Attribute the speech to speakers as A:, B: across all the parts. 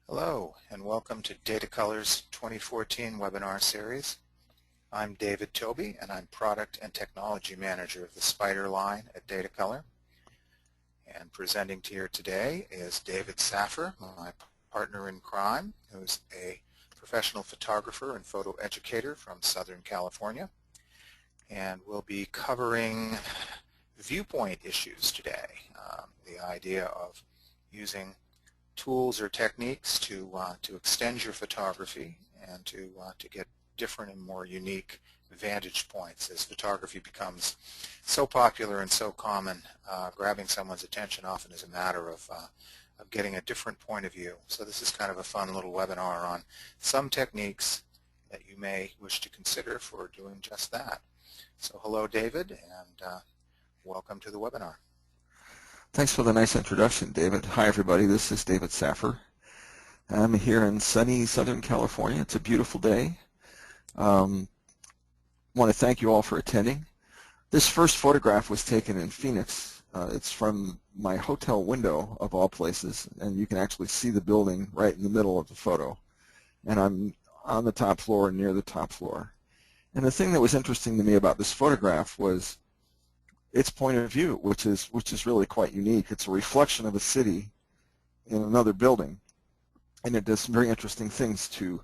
A: Hello, and welcome to Datacolor's 2014 webinar series. I'm David Tobie, and I'm Product and Technology Manager of the Spider line at Datacolor. And presenting to you today is David Saffir, my partner in crime, who's a professional photographer and photo educator from Southern California. And we'll be covering viewpoint issues today, the idea of using tools or techniques to extend your photography and to get different and more unique vantage points as photography becomes so popular and so common. Grabbing someone's attention often is a matter of getting a different point of view. So this is kind of a fun little webinar on some techniques that you may wish to consider for doing just that. So hello, David, and welcome to the webinar.
B: Thanks for the nice introduction, David. Hi, everybody. This is David Saffir. I'm here in sunny Southern California. It's a beautiful day. Want to thank you all for attending. This first photograph was taken in Phoenix. It's from my hotel window, of all places, and you can actually see the building right in the middle of the photo. And I'm on the top floor, near the top floor. And the thing that was interesting to me about this photograph was its point of view, which is really quite unique. It's a reflection of a city in another building, and it does some very interesting things to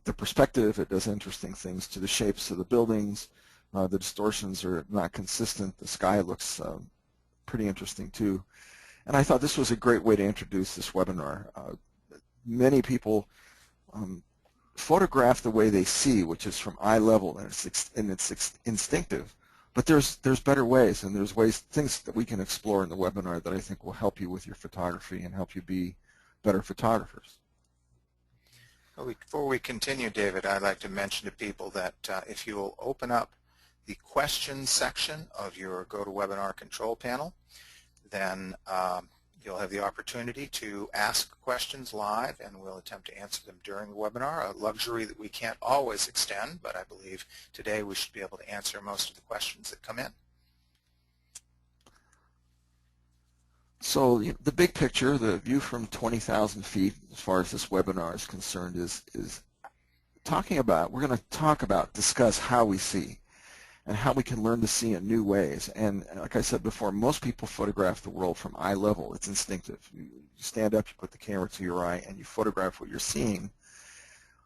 B: the perspective. It does interesting things to the shapes of the buildings. The distortions are not consistent. The sky looks pretty interesting too. And I thought this was a great way to introduce this webinar. Many people photograph the way they see, which is from eye level, and it's instinctive. But there's better ways, and there's things that we can explore in the webinar that I think will help you with your photography and help you be better photographers.
A: Well, before we continue, David, I'd like to mention to people that if you will open up the questions section of your GoToWebinar control panel, then you'll have the opportunity to ask questions live, and we'll attempt to answer them during the webinar, a luxury that we can't always extend, but I believe today we should be able to answer most of the questions that come in.
B: So the big picture, the view from 20,000 feet, as far as this webinar is concerned, is we're going to discuss how we see and how we can learn to see in new ways. And like I said before, most people photograph the world from eye level. It's instinctive. You stand up, you put the camera to your eye, and you photograph what you're seeing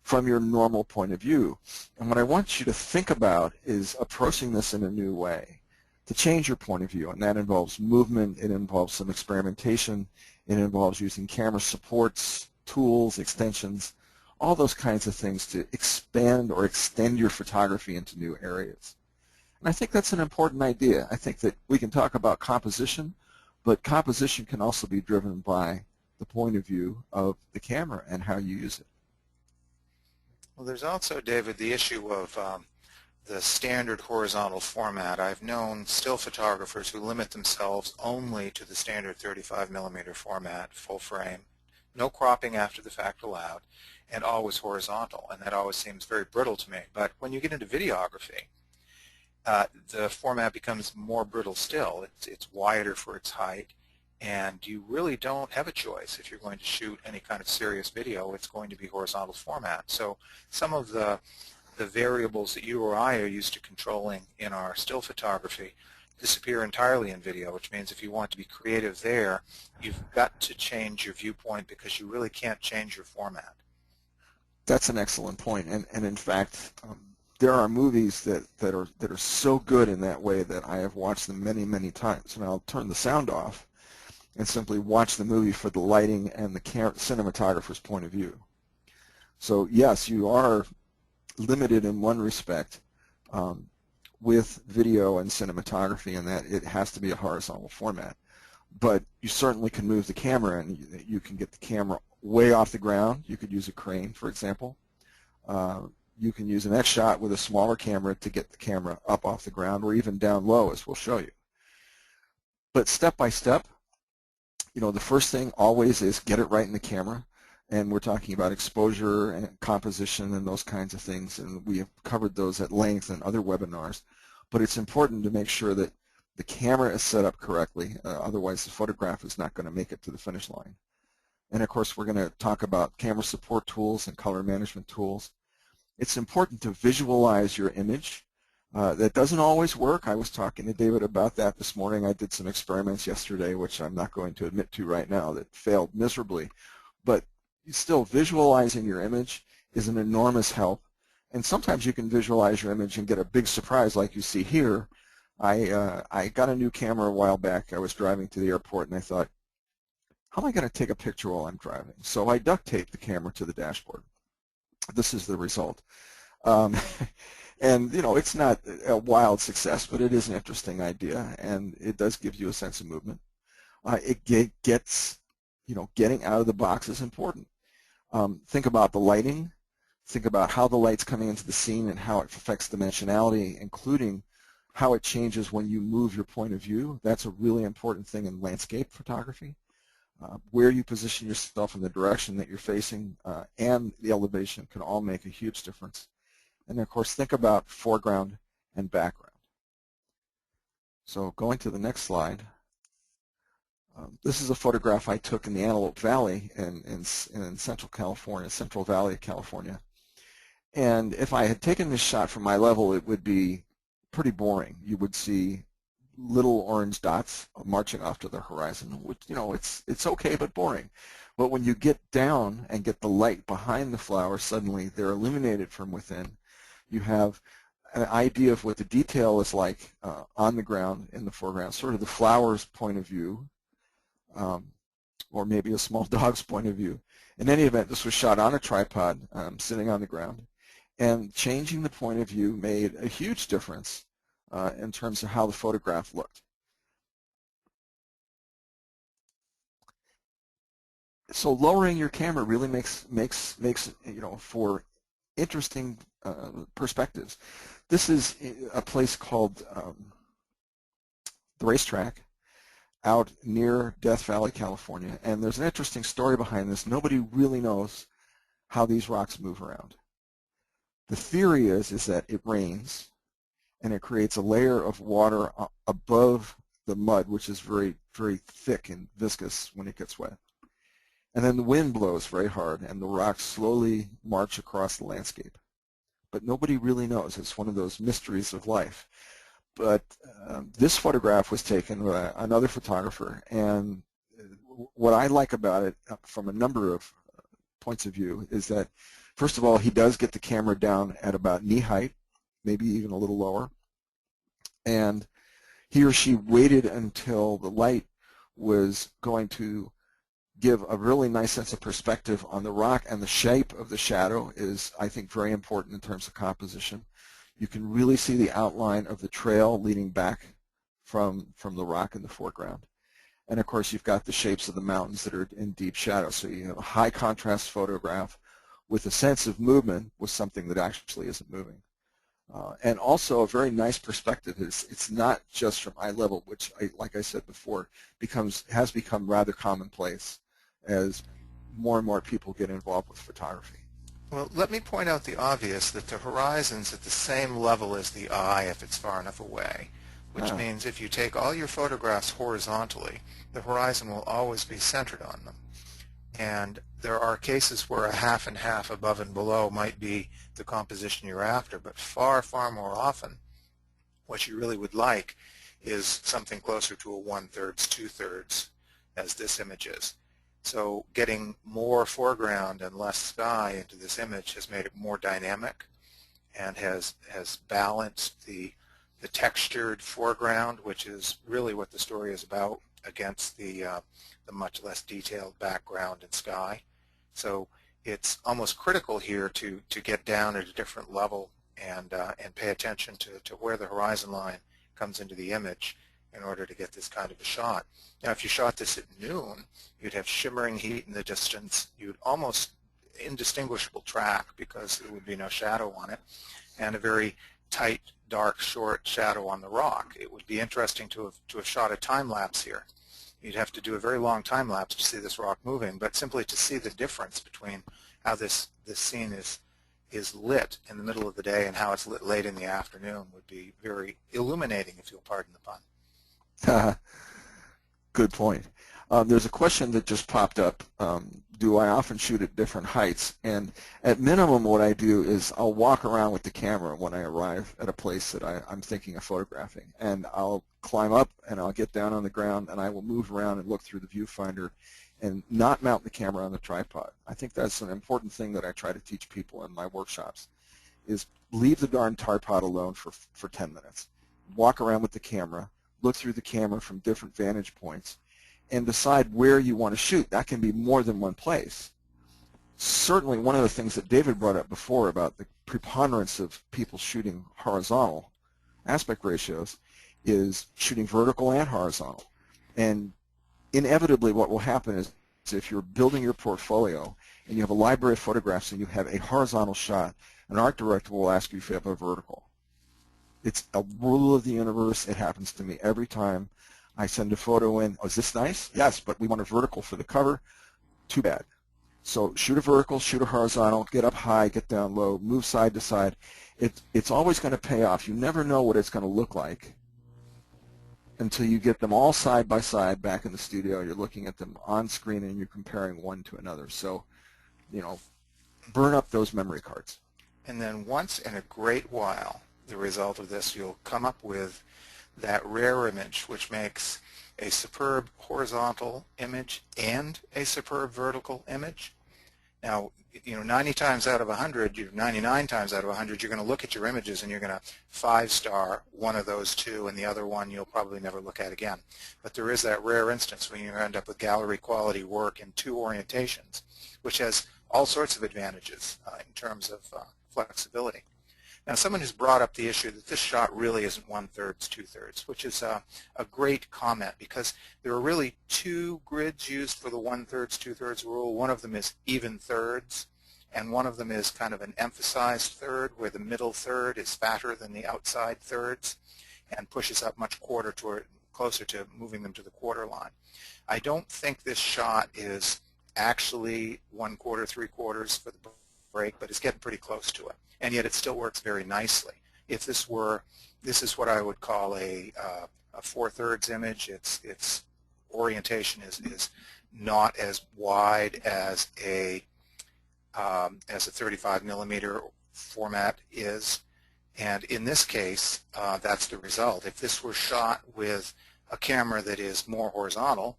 B: from your normal point of view. And what I want you to think about is approaching this in a new way, to change your point of view. And that involves movement. It involves some experimentation. It involves using camera supports, tools, extensions, all those kinds of things to expand or extend your photography into new areas. And I think that's an important idea. I think that we can talk about composition, but composition can also be driven by the point of view of the camera and how you use it.
A: Well, there's also, David, the issue of the standard horizontal format. I've known still photographers who limit themselves only to the standard 35mm format, full frame, no cropping after the fact allowed, and always horizontal. And that always seems very brittle to me. But when you get into videography, the format becomes more brittle still. It's wider for its height, and you really don't have a choice. If you're going to shoot any kind of serious video, it's going to be horizontal format. So some of the variables that you or I are used to controlling in our still photography disappear entirely in video, which means if you want to be creative there, you've got to change your viewpoint because you really can't change your format.
B: That's an excellent point. And in fact, there are movies that are so good in that way that I have watched them many, many times. And I'll turn the sound off and simply watch the movie for the lighting and the cinematographer's point of view. So yes, you are limited in one respect with video and cinematography, in that it has to be a horizontal format. But you certainly can move the camera, and you can get the camera way off the ground. You could use a crane, for example. You can use an XShot with a smaller camera to get the camera up off the ground, or even down low, as we'll show you. But step by step, the first thing always is get it right in the camera. And we're talking about exposure and composition and those kinds of things, and we have covered those at length in other webinars. But it's important to make sure that the camera is set up correctly, otherwise the photograph is not going to make it to the finish line. And of course, we're going to talk about camera support tools and color management tools. It's important to visualize your image. That doesn't always work. I was talking to David about that this morning. I did some experiments yesterday, which I'm not going to admit to right now, that failed miserably. But still, visualizing your image is an enormous help. And sometimes you can visualize your image and get a big surprise like you see here. I got a new camera a while back. I was driving to the airport and I thought, how am I going to take a picture while I'm driving? So I duct taped the camera to the dashboard. This is the result. And, you know, it's not a wild success, but it is an interesting idea, and it does give you a sense of movement. It gets, you know, getting out of the box is important. Think about the lighting. Think about how the light's coming into the scene and how it affects dimensionality, including how it changes when you move your point of view. That's a really important thing in landscape photography. Where you position yourself in the direction that you're facing and the elevation can all make a huge difference. And of course, think about foreground and background. So going to the next slide, this is a photograph I took in the Antelope Valley in Central California, Central Valley of California. And if I had taken this shot from my level, it would be pretty boring. You would see little orange dots marching off to the horizon, which, you know, it's okay but boring. But when you get down and get the light behind the flowers, suddenly they're illuminated from within. You have an idea of what the detail is like on the ground in the foreground, sort of the flower's point of view, or maybe a small dog's point of view. In any event, this was shot on a tripod, sitting on the ground, and changing the point of view made a huge difference in terms of how the photograph looked. So lowering your camera really makes you know, for interesting perspectives. This is a place called the Racetrack out near Death Valley, California, and there's an interesting story behind this. Nobody really knows how these rocks move around. The theory is that it rains and it creates a layer of water above the mud, which is very, very thick and viscous when it gets wet. And then the wind blows very hard and the rocks slowly march across the landscape. But nobody really knows. It's one of those mysteries of life. But this photograph was taken by another photographer, and what I like about it from a number of points of view is that, first of all, he does get the camera down at about knee height, maybe even a little lower, and he or she waited until the light was going to give a really nice sense of perspective on the rock, and the shape of the shadow is, I think, very important in terms of composition. You can really see the outline of the trail leading back from the rock in the foreground. And of course, you've got the shapes of the mountains that are in deep shadow. So you have a high contrast photograph with a sense of movement with something that actually isn't moving. And also a very nice perspective is it's not just from eye level, which, like I said before, has become rather commonplace as more and more people get involved with photography.
A: Well, let me point out the obvious, that the horizon's at the same level as the eye if it's far enough away, which means if you take all your photographs horizontally, the horizon will always be centered on them. And there are cases where a half and half above and below might be the composition you're after, but far, far more often what you really would like is something closer to a 1/3, 2/3, as this image is. So getting more foreground and less sky into this image has made it more dynamic and has balanced the textured foreground, which is really what the story is about, against the much less detailed background and sky. So it's almost critical here to get down at a different level and pay attention to where the horizon line comes into the image in order to get this kind of a shot. Now, if you shot this at noon, you'd have shimmering heat in the distance. You'd almost indistinguishable track because there would be no shadow on it, and a very tight, dark, short shadow on the rock. It would be interesting to have shot a time lapse here. You'd have to do a very long time lapse to see this rock moving, but simply to see the difference between how this scene is lit in the middle of the day and how it's lit late in the afternoon would be very illuminating, if you'll pardon the pun.
B: Good point. There's a question that just popped up. Do I often shoot at different heights? And at minimum, what I do is I'll walk around with the camera when I arrive at a place that I'm thinking of photographing. And I'll climb up and I'll get down on the ground and I will move around and look through the viewfinder and not mount the camera on the tripod. I think that's an important thing that I try to teach people in my workshops, is leave the darn tripod alone for 10 minutes. Walk around with the camera, look through the camera from different vantage points, and decide where you want to shoot. That can be more than one place. Certainly one of the things that David brought up before about the preponderance of people shooting horizontal aspect ratios is shooting vertical and horizontal. And inevitably what will happen is if you're building your portfolio and you have a library of photographs and you have a horizontal shot, an art director will ask you if you have a vertical. It's a rule of the universe. It happens to me every time. I send a photo in. Oh, is this nice? Yes, but we want a vertical for the cover. Too bad. So shoot a vertical, shoot a horizontal, get up high, get down low, move side to side. It's always going to pay off. You never know what it's going to look like until you get them all side by side back in the studio. You're looking at them on screen and you're comparing one to another. So, burn up those memory cards.
A: And then once in a great while, the result of this, you'll come up with that rare image which makes a superb horizontal image and a superb vertical image. Now, 90 times out of 100, 99 times out of 100, you're going to look at your images and you're going to 5-star one of those two, and the other one you'll probably never look at again. But there is that rare instance when you end up with gallery quality work in 2 orientations, which has all sorts of advantages in terms of flexibility. Now, someone has brought up the issue that this shot really isn't 1/3, 2/3, which is a great comment, because there are really 2 grids used for the 1/3, 2/3 rule. One of them is even thirds, and one of them is kind of an emphasized third, where the middle third is fatter than the outside thirds and pushes up much closer to moving them to the quarter line. I don't think this shot is actually 1/4, 3/4 for the break, but it's getting pretty close to it. And yet it still works very nicely. If this is what I would call a 4/3 image. Its orientation is not as wide as a 35 millimeter format is, and in this case, that's the result. If this were shot with a camera that is more horizontal,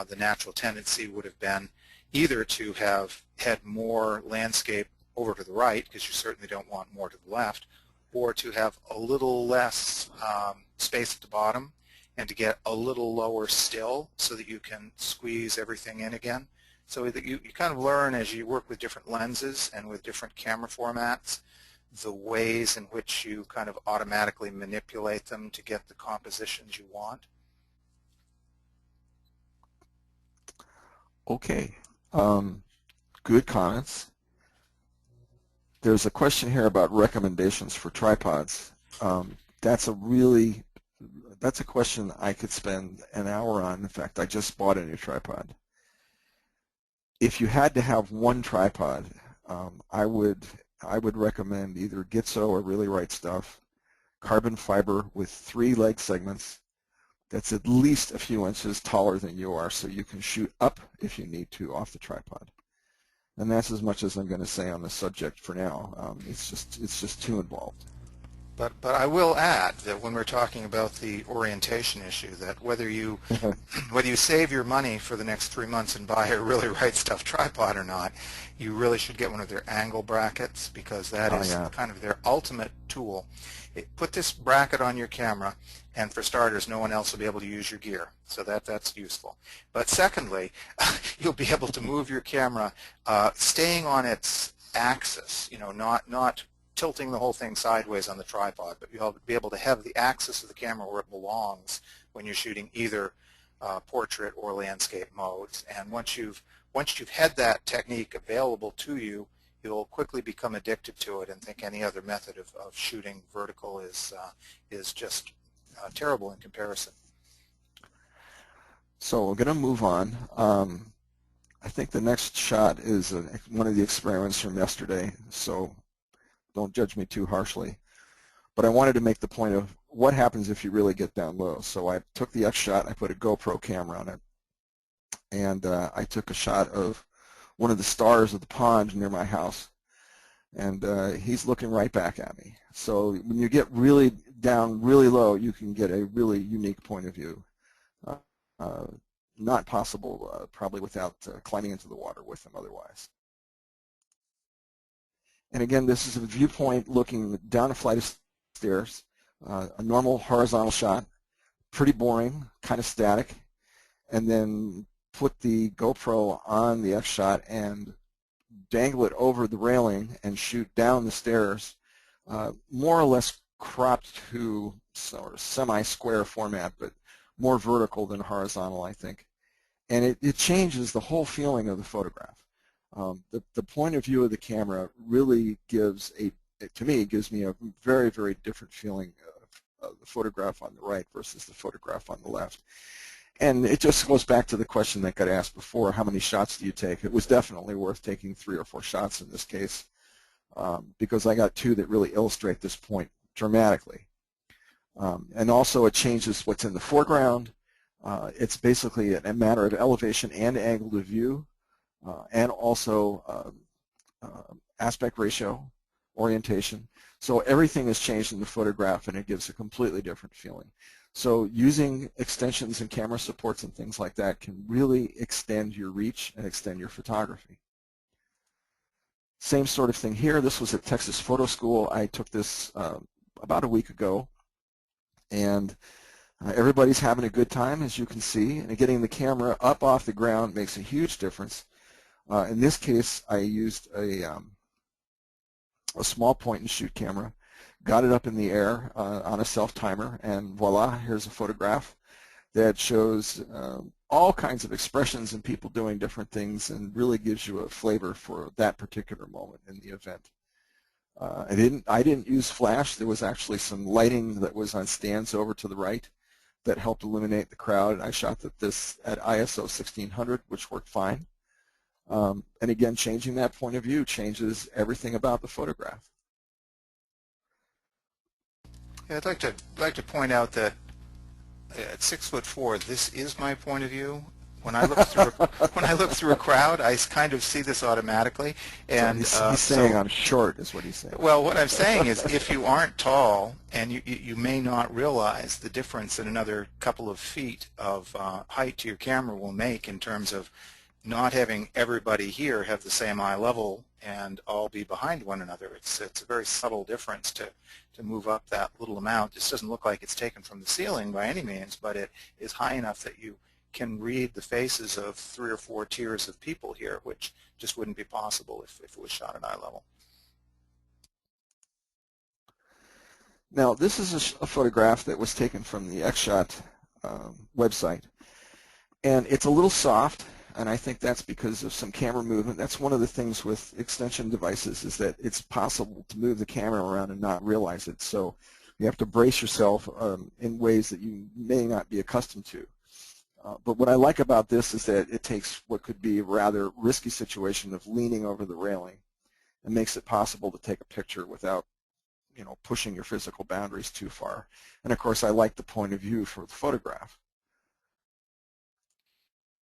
A: the natural tendency would have been either to have had more landscape over to the right, because you certainly don't want more to the left, or to have a little less space at the bottom and to get a little lower still so that you can squeeze everything in again. So that you kind of learn as you work with different lenses and with different camera formats the ways in which you kind of automatically manipulate them to get the compositions you want.
B: Okay. Good comments. There's a question here about recommendations for tripods. That's a question I could spend an hour on. In fact, I just bought a new tripod. If you had to have one tripod, I would recommend either Gitzo or Really Right Stuff, carbon fiber with 3 leg segments that's at least a few inches taller than you are, so you can shoot up if you need to off the tripod. And that's as much as I'm going to say on the subject for now. It's just too involved.
A: But I will add that when we're talking about the orientation issue, that whether you save your money for the next 3 months and buy a Really Right Stuff tripod or not, you really should get one of their angle brackets, because that is kind of their ultimate tool. Put this bracket on your camera, and for starters, no one else will be able to use your gear, so that's useful. But secondly, you'll be able to move your camera staying on its axis, not tilting the whole thing sideways on the tripod, but you'll be able to have the axis of the camera where it belongs when you're shooting either portrait or landscape modes. And once you've had that technique available to you, you'll quickly become addicted to it and think any other method of shooting vertical is just terrible in comparison.
B: So we're going to move on. I think the next shot is one of the experiments from yesterday, so don't judge me too harshly. But I wanted to make the point of what happens if you really get down low. So I took the XShot, I put a GoPro camera on it, and I took a shot of one of the stars of the pond near my house, and he's looking right back at me. So when you get really down really low, you can get a really unique point of view. Uh, not possible probably without climbing into the water with him otherwise. And again, this is a viewpoint looking down a flight of stairs, a normal horizontal shot, pretty boring, kind of static, and then put the GoPro on the XShot and dangle it over the railing and shoot down the stairs, more or less cropped to sort of semi-square format, but more vertical than horizontal, I think. And it changes the whole feeling of the photograph. The point of view of the camera really gives to me, gives me a very, very different feeling of the photograph on the right versus the photograph on the left. And it just goes back to the question that got asked before, how many shots do you take? It was definitely worth taking 3 or 4 shots in this case, because I got 2 that really illustrate this point dramatically. And also it changes what's in the foreground. It's basically a matter of elevation and angle of view, and also aspect ratio, orientation. So everything is changed in the photograph, and it gives a completely different feeling. So using extensions and camera supports and things like that can really extend your reach and extend your photography. Same sort of thing here. This was at Texas Photo School. I took this about a week ago, and everybody's having a good time, as you can see, and getting the camera up off the ground makes a huge difference. In this case, I used a small point-and-shoot camera, got it up in the air on a self-timer, and voila, here's a photograph that shows all kinds of expressions and people doing different things and really gives you a flavor for that particular moment in the event. I didn't use flash. There was actually some lighting that was on stands over to the right that helped illuminate the crowd. I shot this at ISO 1600, which worked fine. And again, changing that point of view changes everything about the photograph.
A: Yeah, I'd like to point out that at 6'4", this is my point of view. When I look through a crowd, I kind of see this automatically. And
B: so he's saying I'm short, is what he's saying.
A: Well, what I'm saying is, if you aren't tall, and you may not realize the difference that another couple of feet of height to your camera will make in terms of not having everybody here have the same eye level and all be behind one another. It's a very subtle difference to move up that little amount. This doesn't look like it's taken from the ceiling by any means, but it is high enough that you can read the faces of 3 or 4 tiers of people here, which just wouldn't be possible if it was shot at eye level.
B: Now, this is a photograph that was taken from the XShot website, and it's a little soft, and I think that's because of some camera movement. That's one of the things with extension devices, is that it's possible to move the camera around and not realize it. So you have to brace yourself in ways that you may not be accustomed to. But what I like about this is that it takes what could be a rather risky situation of leaning over the railing and makes it possible to take a picture without, pushing your physical boundaries too far. And of course, I like the point of view for the photograph.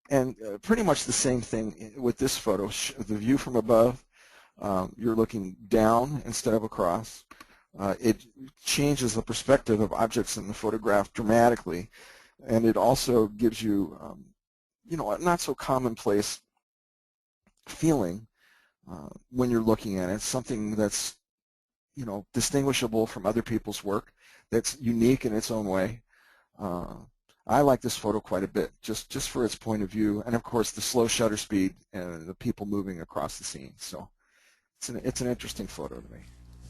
B: And pretty much the same thing with this photo. The view from above, you're looking down instead of across. It changes the perspective of objects in the photograph dramatically, and it also gives you, a not so commonplace feeling when you're looking at it. It's something that's, distinguishable from other people's work, that's unique in its own way. I like this photo quite a bit, just for its point of view, and of course the slow shutter speed and the people moving across the scene. So it's an interesting photo to me.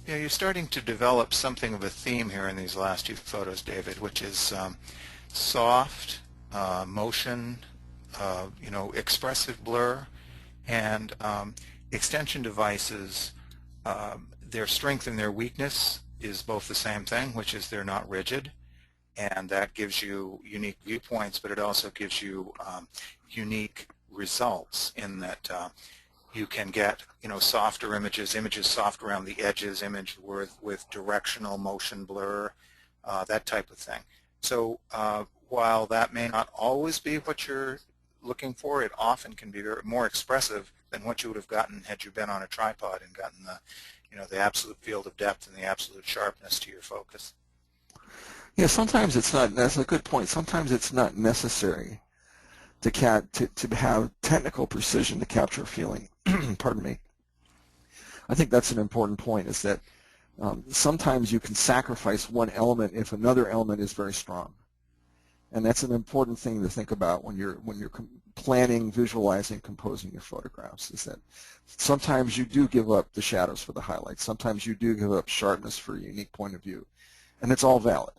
A: Yeah, you're starting to develop something of a theme here in these last 2 photos, David, which is soft motion, expressive blur, and extension devices. Their strength and their weakness is both the same thing, which is they're not rigid, and that gives you unique viewpoints, but it also gives you unique results in that you can get softer images soft around the edges, image with directional motion blur, that type of thing. So while that may not always be what you're looking for, it often can be more expressive than what you would have gotten had you been on a tripod and gotten the, the absolute field of depth and the absolute sharpness to your focus.
B: Yeah, sometimes it's not. That's a good point. Sometimes it's not necessary to have technical precision to capture a feeling. Pardon me. I think that's an important point. Is that sometimes you can sacrifice one element if another element is very strong, and that's an important thing to think about when you're planning, visualizing, composing your photographs. Is that sometimes you do give up the shadows for the highlights. Sometimes you do give up sharpness for a unique point of view, and it's all valid.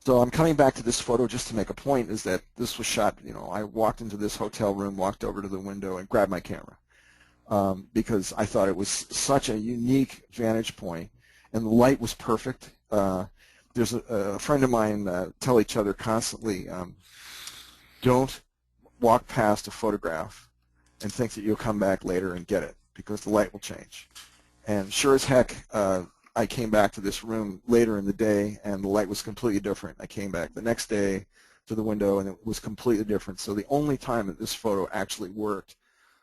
B: So I'm coming back to this photo just to make a point, is that this was shot, I walked into this hotel room, walked over to the window, and grabbed my camera because I thought it was such a unique vantage point, and the light was perfect. There's a friend of mine tell each other constantly, don't walk past a photograph and think that you'll come back later and get it, because the light will change. And sure as heck, I came back to this room later in the day, and the light was completely different. I came back the next day to the window, and it was completely different. So the only time that this photo actually worked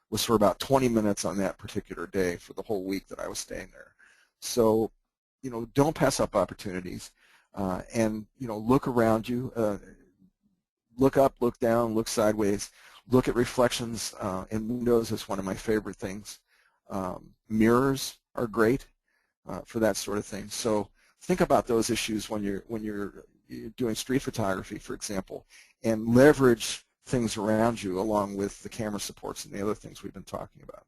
B: was for about 20 minutes on that particular day for the whole week that I was staying there. So, don't pass up opportunities, and, look around you, look up, look down, look sideways, look at reflections in windows is one of my favorite things. Mirrors are great. For that sort of thing. So think about those issues when you're doing street photography, for example, and leverage things around you along with the camera supports and the other things we've been talking about.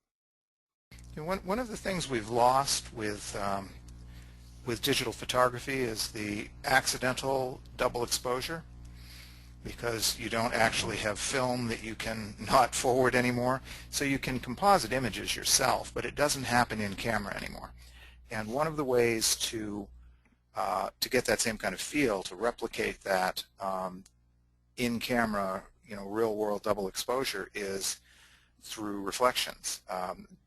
A: One of the things we've lost with digital photography is the accidental double exposure, because you don't actually have film that you can not forward anymore. So you can composite images yourself, but it doesn't happen in camera anymore. And one of the ways to get that same kind of feel, to replicate that in camera, real-world double exposure, is through reflections.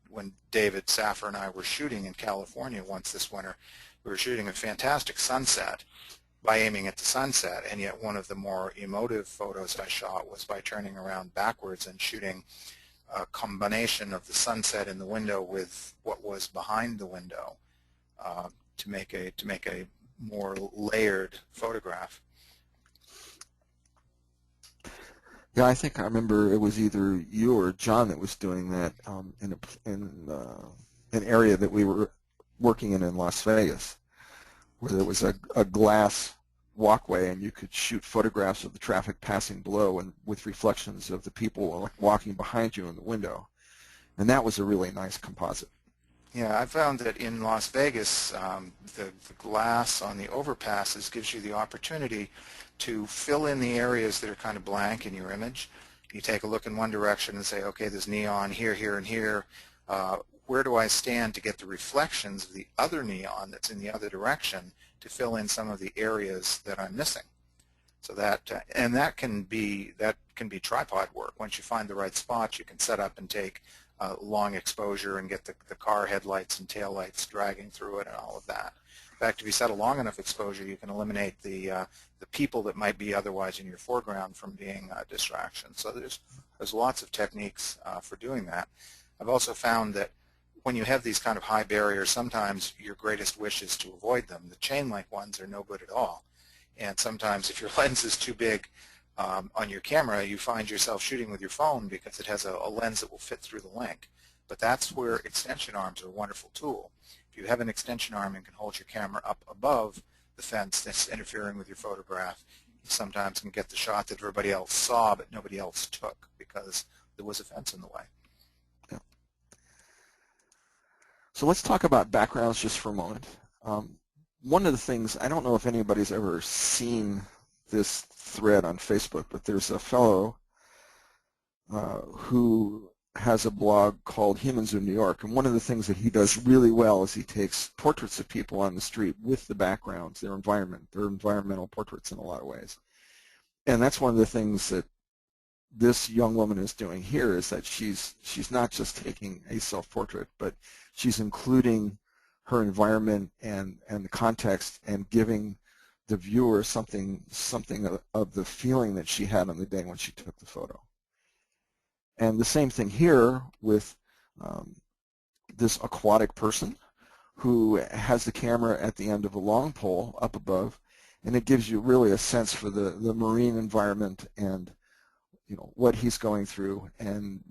A: When David, Saffir, and I were shooting in California once this winter, we were shooting a fantastic sunset by aiming at the sunset, and yet one of the more emotive photos I shot was by turning around backwards and shooting a combination of the sunset in the window with what was behind the window. To make a more layered photograph.
B: Yeah, I think I remember it was either you or John that was doing that in an area that we were working in Las Vegas, where there was a glass walkway, and you could shoot photographs of the traffic passing below and with reflections of the people walking behind you in the window, and that was a really nice composite.
A: Yeah, I found that in Las Vegas, the glass on the overpasses gives you the opportunity to fill in the areas that are kind of blank in your image. You take a look in one direction and say, okay, there's neon here, here, and here. Where do I stand to get the reflections of the other neon that's in the other direction to fill in some of the areas that I'm missing? So that, and that can be tripod work. Once you find the right spot, you can set up and take long exposure and get the car headlights and tail lights dragging through it and all of that. In fact, if you set a long enough exposure, you can eliminate the people that might be otherwise in your foreground from being a distraction. So there's lots of techniques for doing that. I've also found that when you have these kind of high barriers, sometimes your greatest wish is to avoid them. The chain-link ones are no good at all. And sometimes if your lens is too big on your camera, you find yourself shooting with your phone because it has a lens that will fit through the link. But that's where extension arms are a wonderful tool. If you have an extension arm and can hold your camera up above the fence that's interfering with your photograph, you sometimes can get the shot that everybody else saw but nobody else took because there was a fence in the way.
B: Yeah. So let's talk about backgrounds just for a moment. One of the things, I don't know if anybody's ever seen this thread on Facebook, but there's a fellow who has a blog called Humans of New York, and one of the things that he does really well is he takes portraits of people on the street with the backgrounds, their environment, their environmental portraits in a lot of ways. And that's one of the things that this young woman is doing here, is that she's not just taking a self-portrait, but she's including her environment and the context and giving the viewer something of the feeling that she had on the day when she took the photo. And the same thing here with this aquatic person who has the camera at the end of a long pole up above, and it gives you really a sense for the marine environment and what he's going through. And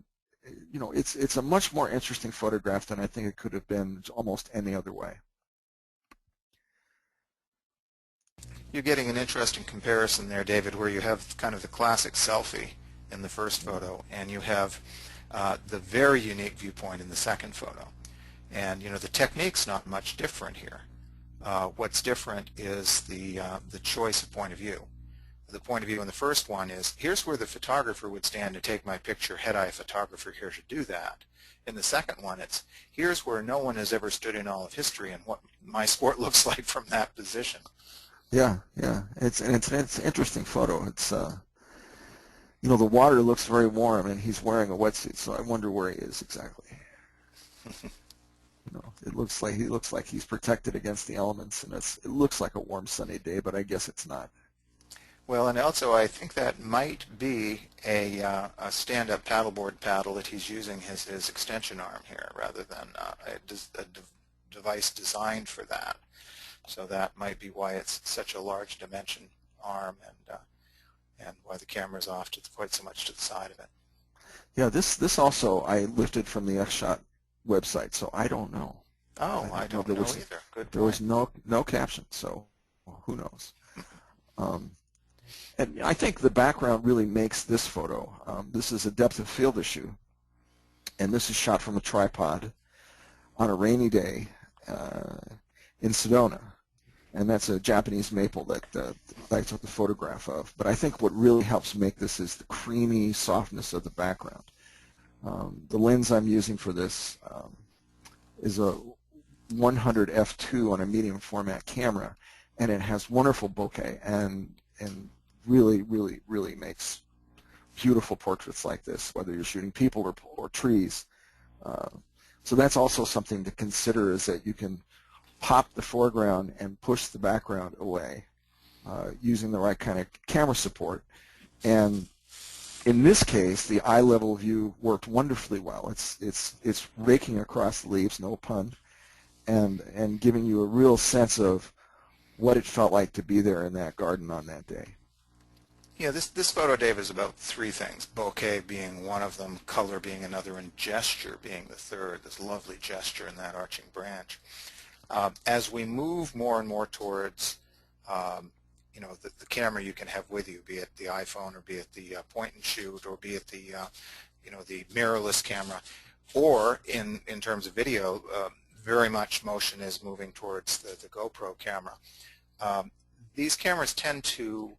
B: it's a much more interesting photograph than I think it could have been almost any other way.
A: You're getting an interesting comparison there, David, where you have kind of the classic selfie in the first photo, and you have the very unique viewpoint in the second photo. And the technique's not much different here. What's different is the choice of point of view. The point of view in the first one is, here's where the photographer would stand to take my picture had I a photographer here to do that. In the second one, it's, here's where no one has ever stood in all of history and what my sport looks like from that position.
B: Yeah, it's an interesting photo. It's the water looks very warm, and he's wearing a wetsuit, so I wonder where he is exactly. It looks like he's protected against the elements, and it looks like a warm sunny day, but I guess it's not.
A: Well, and also I think that might be a stand-up paddleboard paddle that he's using his extension arm here, rather than a device designed for that. So that might be why it's such a large dimension arm, and why the camera's off to quite so much to the side of it.
B: Yeah, this also I lifted from the XShot website, so I don't know.
A: Oh, I don't know either. Good point.
B: There was no caption, so who knows? And I think the background really makes this photo. This is a depth of field issue, and this is shot from a tripod on a rainy day in Sedona, and that's a Japanese maple that I took the photograph of. But I think what really helps make this is the creamy softness of the background. The lens I'm using for this is a 100 f2 on a medium format camera, and it has wonderful bokeh and really makes beautiful portraits like this, whether you're shooting people or trees. So that's also something to consider, is that you can pop the foreground and push the background away using the right kind of camera support. And in this case, the eye level view worked wonderfully well. It's raking across the leaves, no pun, and giving you a real sense of what it felt like to be there in that garden on that day.
A: Yeah, this photo, Dave, is about three things, bokeh being one of them, color being another, and gesture being the third, this lovely gesture in that arching branch. As we move more and more towards the camera you can have with you, be it the iPhone or be it the point and shoot, or be it the the mirrorless camera, or in terms of video, very much motion is moving towards the GoPro camera. These cameras tend to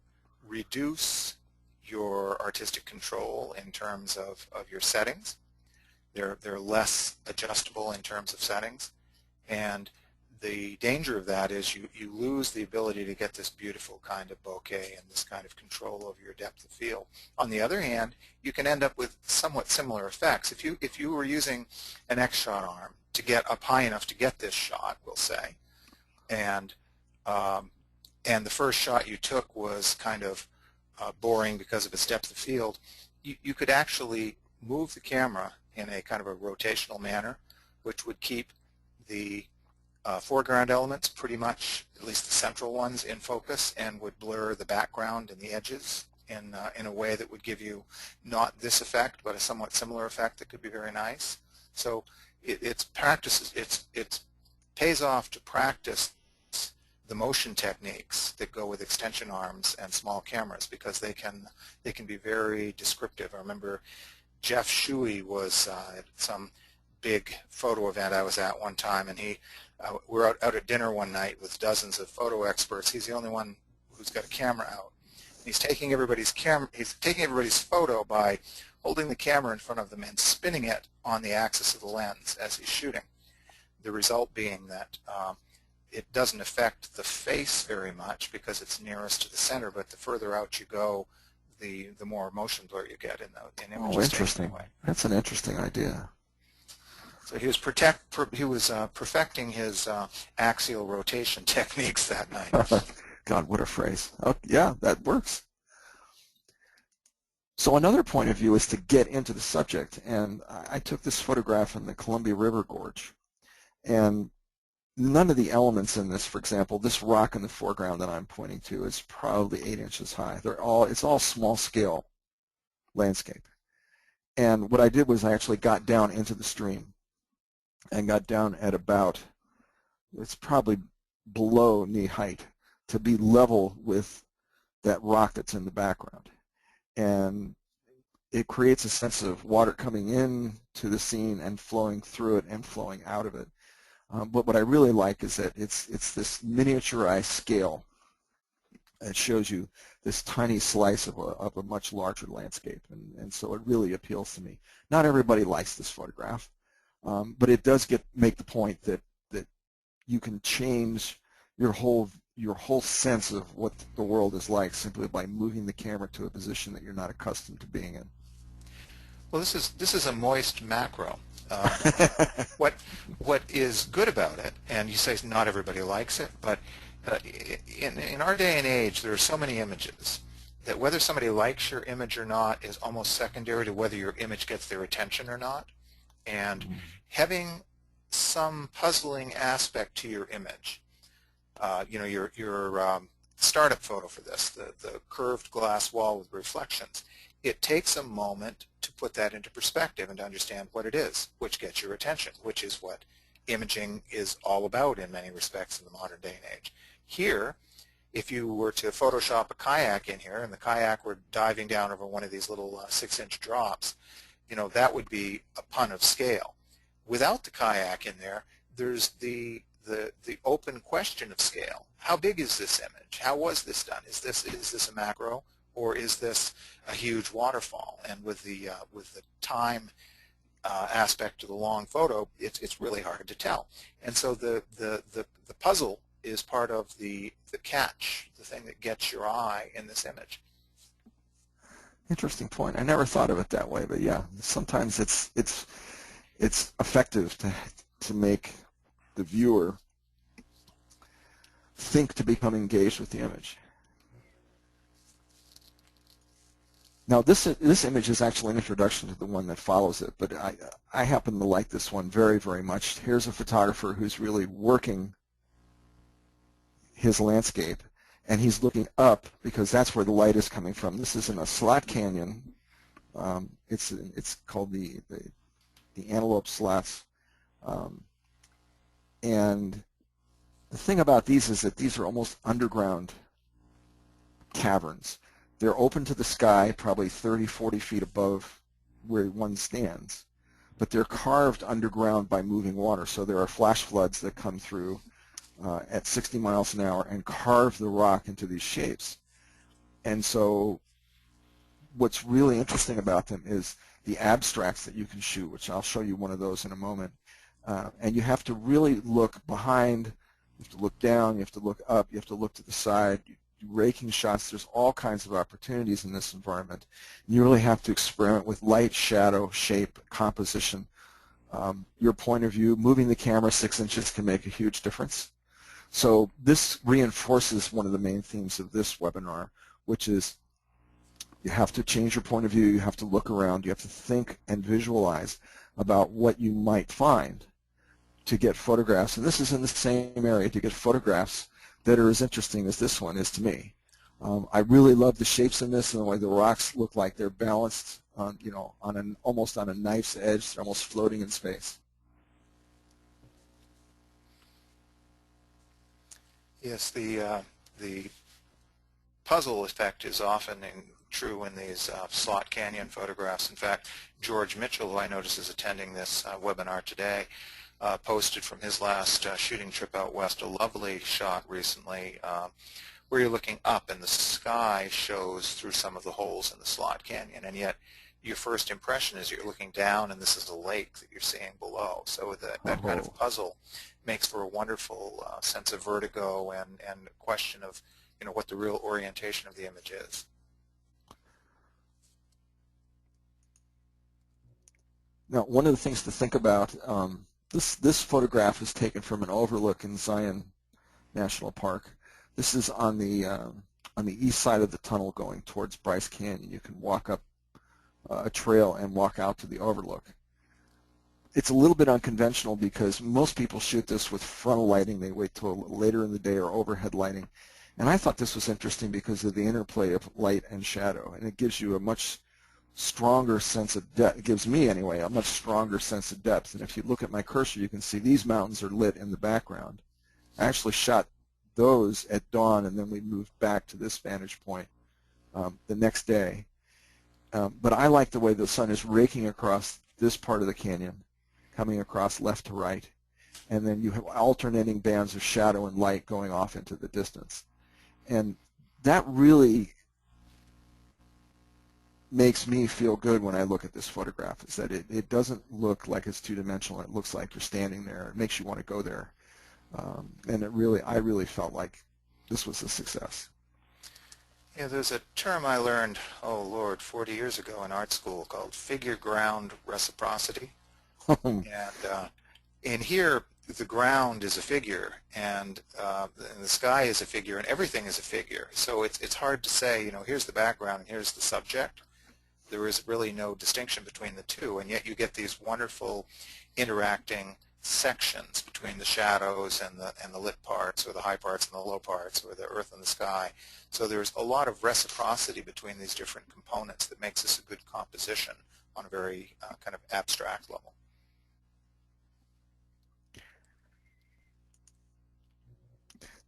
A: reduce your artistic control in terms of your settings. They're less adjustable in terms of settings, and the danger of that is you lose the ability to get this beautiful kind of bokeh and this kind of control over your depth of field. On the other hand, you can end up with somewhat similar effects. If you were using an XShot arm to get up high enough to get this shot, we'll say, and the first shot you took was kind of boring because of its depth of field, you could actually move the camera in a kind of a rotational manner, which would keep the foreground elements pretty much, at least the central ones, in focus, and would blur the background and the edges in a way that would give you not this effect, but a somewhat similar effect that could be very nice. So it pays off to practice the motion techniques that go with extension arms and small cameras, because they can be very descriptive. I remember Jeff Shuey was at some big photo event I was at one time, and we were out at dinner one night with dozens of photo experts. He's the only one who's got a camera out. He's taking everybody's photo by holding the camera in front of them and spinning it on the axis of the lens as he's shooting. The result being that it doesn't affect the face very much because it's nearest to the center, but the further out you go, the more motion blur you get in images.
B: Oh, interesting. That's an interesting idea.
A: So he was perfecting his axial rotation techniques that night.
B: God, what a phrase. Oh, yeah, that works. So another point of view is to get into the subject, and I took this photograph in the Columbia River Gorge, and none of the elements in this, for example, this rock in the foreground that I'm pointing to is probably 8 inches high. It's all small scale landscape. And what I did was I actually got down into the stream and got down at about, it's probably below knee height, to be level with that rock that's in the background. And it creates a sense of water coming in to the scene and flowing through it and flowing out of it. But what I really like is that it's this miniaturized scale. It shows you this tiny slice of a much larger landscape, and so it really appeals to me. Not everybody likes this photograph, but it does make the point that you can change your whole sense of what the world is like simply by moving the camera to a position that you're not accustomed to being in.
A: Well, this is a moist macro. What is good about it, and you say not everybody likes it, but in our day and age, there are so many images that whether somebody likes your image or not is almost secondary to whether your image gets their attention or not. And having some puzzling aspect to your image, your startup photo for this, the curved glass wall with reflections, it takes a moment to put that into perspective and to understand what it is, which gets your attention, which is what imaging is all about in many respects in the modern day and age. Here, if you were to Photoshop a kayak in here and the kayak were diving down over one of these little 6-inch drops, that would be a pun of scale. Without the kayak in there, there's the open question of scale. How big is this image? How was this done? Is this a macro, or is this a huge waterfall? And with the time aspect of the long photo, it's really hard to tell. And so the puzzle is part of the catch, the thing that gets your eye in this image.
B: Interesting point. I never thought of it that way, but yeah, sometimes it's effective to make the viewer think to become engaged with the image. Now this image is actually an introduction to the one that follows it, but I happen to like this one very, very much. Here's a photographer who's really working his landscape, and he's looking up because that's where the light is coming from. This is in a slot canyon. It's called the Antelope Slots, and the thing about these is that these are almost underground caverns. They're open to the sky, probably 30, 40 feet above where one stands, but they're carved underground by moving water. So there are flash floods that come through at 60 miles an hour and carve the rock into these shapes. And so what's really interesting about them is the abstracts that you can shoot, which I'll show you one of those in a moment. And you have to really look behind, you have to look down, you have to look up, you have to look to the side, raking shots. There's all kinds of opportunities in this environment. You really have to experiment with light, shadow, shape, composition. Your point of view, moving the camera 6 inches can make a huge difference. So this reinforces one of the main themes of this webinar, which is you have to change your point of view, you have to look around, you have to think and visualize about what you might find to get photographs. And this is in the same area, to get photographs that are as interesting as this one is to me. I really love the shapes in this and the way the rocks look like they're balanced on, almost on a knife's edge. They're almost floating in space.
A: Yes, the puzzle effect is often true in these slot canyon photographs. In fact, George Mitchell, who I notice is attending this webinar today, posted from his last shooting trip out west a lovely shot recently where you're looking up and the sky shows through some of the holes in the slot canyon, and yet your first impression is you're looking down and this is a lake that you're seeing below. So that kind of puzzle makes for a wonderful sense of vertigo and a question of what the real orientation of the image is.
B: Now, one of the things to think about, this photograph is taken from an overlook in Zion National Park. This is on the east side of the tunnel going towards Bryce Canyon. You can walk up a trail and walk out to the overlook. It's a little bit unconventional because most people shoot this with frontal lighting. They wait till a little later in the day or overhead lighting. And I thought this was interesting because of the interplay of light and shadow, and it gives you a much stronger sense of depth. It gives me, anyway, a much stronger sense of depth. And if you look at my cursor, you can see these mountains are lit in the background. I actually shot those at dawn, and then we moved back to this vantage point the next day. But I like the way the sun is raking across this part of the canyon, coming across left to right, and then you have alternating bands of shadow and light going off into the distance. And that really makes me feel good when I look at this photograph, is that it doesn't look like it's two-dimensional. It looks like you're standing there. It makes you want to go there. And I really felt like this was a success.
A: Yeah, there's a term I learned, oh Lord, 40 years ago in art school called figure ground reciprocity. And in here, the ground is a figure, and the sky is a figure, and everything is a figure. So it's hard to say, you know, here's the background and here's the subject. There is really no distinction between the two, and yet you get these wonderful interacting sections between the shadows and the lit parts, or the high parts and the low parts, or the earth and the sky. So there's a lot of reciprocity between these different components that makes this a good composition on a very kind of abstract level.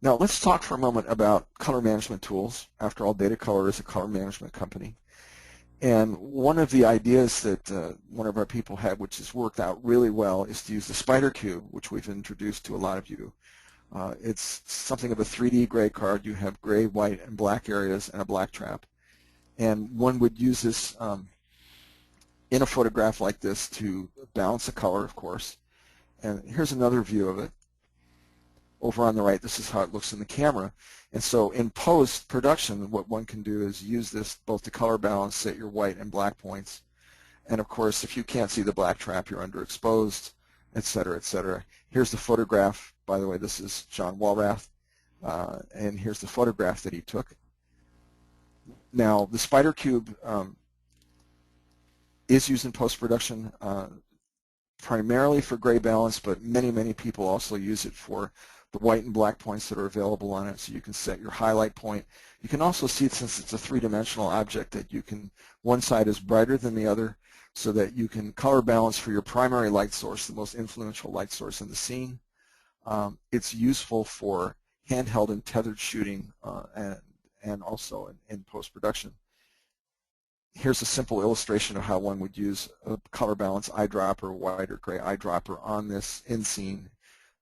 B: Now let's talk for a moment about color management tools. After all, Datacolor is a color management company. And one of the ideas that one of our people had, which has worked out really well, is to use the spider cube, which we've introduced to a lot of you. It's something of a 3D gray card. You have gray, white, and black areas and a black trap. And one would use this in a photograph like this to balance the color, of course. And here's another view of it. Over on the right, this is how it looks in the camera. And so in post-production, what one can do is use this both to color balance, set your white and black points. And of course, if you can't see the black trap, you're underexposed, et cetera, et cetera. Here's the photograph. By the way, this is John Walrath. And here's the photograph that he took. Now, the spider cube is used in post-production primarily for gray balance, but many, many people also use it for the white and black points that are available on it, so you can set your highlight point. You can also see, since it's a three-dimensional object, that you can, one side is brighter than the other, so that you can color balance for your primary light source, the most influential light source in the scene. It's useful for handheld and tethered shooting and also in post-production. Here's a simple illustration of how one would use a color balance eyedropper, white or gray eyedropper on this in scene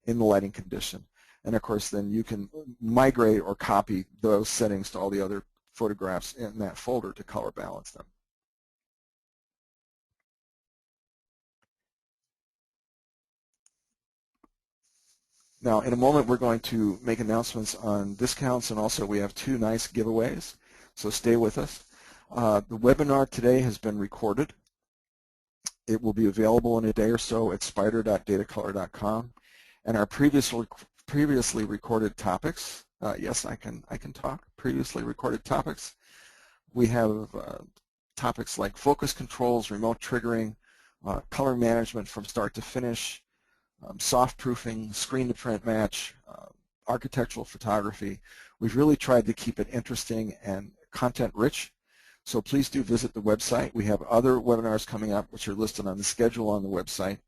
B: in the lighting condition. And of course, then you can migrate or copy those settings to all the other photographs in that folder to color balance them. Now, in a moment, we're going to make announcements on discounts, and also we have two nice giveaways, so stay with us. The webinar today has been recorded. It will be available in a day or so at spider.datacolor.com. And our previously recorded topics, yes, I can talk, previously recorded topics. We have topics like focus controls, remote triggering, color management from start to finish, soft proofing, screen to print match, architectural photography. We've really tried to keep it interesting and content rich. So please do visit the website. We have other webinars coming up which are listed on the schedule on the website.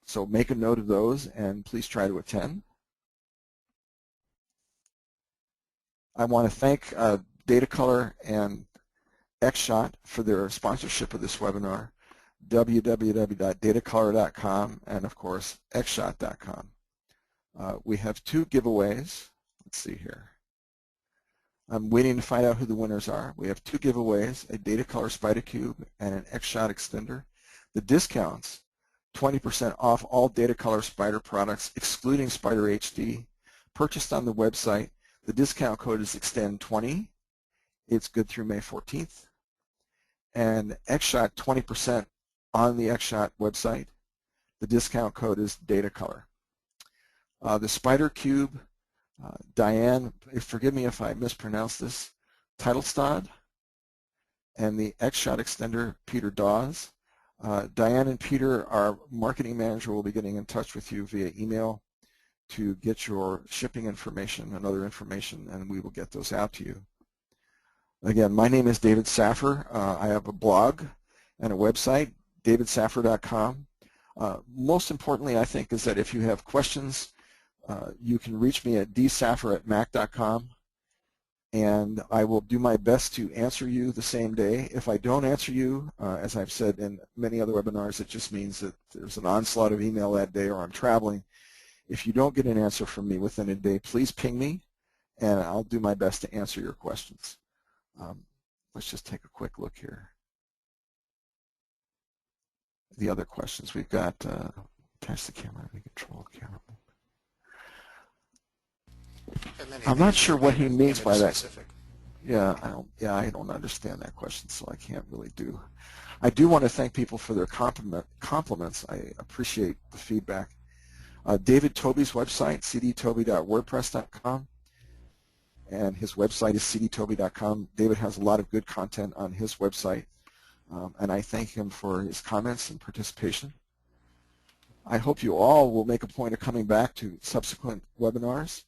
B: So make a note of those and please try to attend. I want to thank Datacolor and XShot for their sponsorship of this webinar, www.datacolor.com, and of course xshot.com. We have two giveaways. Let's see here. I'm waiting to find out who the winners are. We have two giveaways, a Datacolor Spider Cube and an XShot extender. The discounts, 20% off all Datacolor Spider products, excluding Spider HD, purchased on the website. The discount code is extend20. It's good through May 14th. And XShot, 20% on the XShot website. The discount code is Datacolor. The Spider Cube Diane, forgive me if I mispronounce this, Titelstad, and the XShot extender, Peter Dawes. Diane and Peter, our marketing manager, will be getting in touch with you via email to get your shipping information and other information, and we will get those out to you. Again, my name is David Saffir. I have a blog and a website, davidsaffir.com. Most importantly, I think, is that if you have questions, you can reach me at dsaffir@mac.com, and I will do my best to answer you the same day. If I don't answer you, as I've said in many other webinars, it just means that there's an onslaught of email that day or I'm traveling. If you don't get an answer from me within a day, please ping me, and I'll do my best to answer your questions. Let's just take a quick look here. The other questions we've got, attach the camera, we control camera. I'm not sure what he means by that.
A: Specific.
B: Yeah, I don't understand that question, so I can't really do. I do want to thank people for their compliments. I appreciate the feedback. David Tobie's website, cdtobie.wordpress.com, and his website is cdtobie.com. David has a lot of good content on his website, and I thank him for his comments and participation. I hope you all will make a point of coming back to subsequent webinars,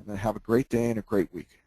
B: and have a great day and a great week.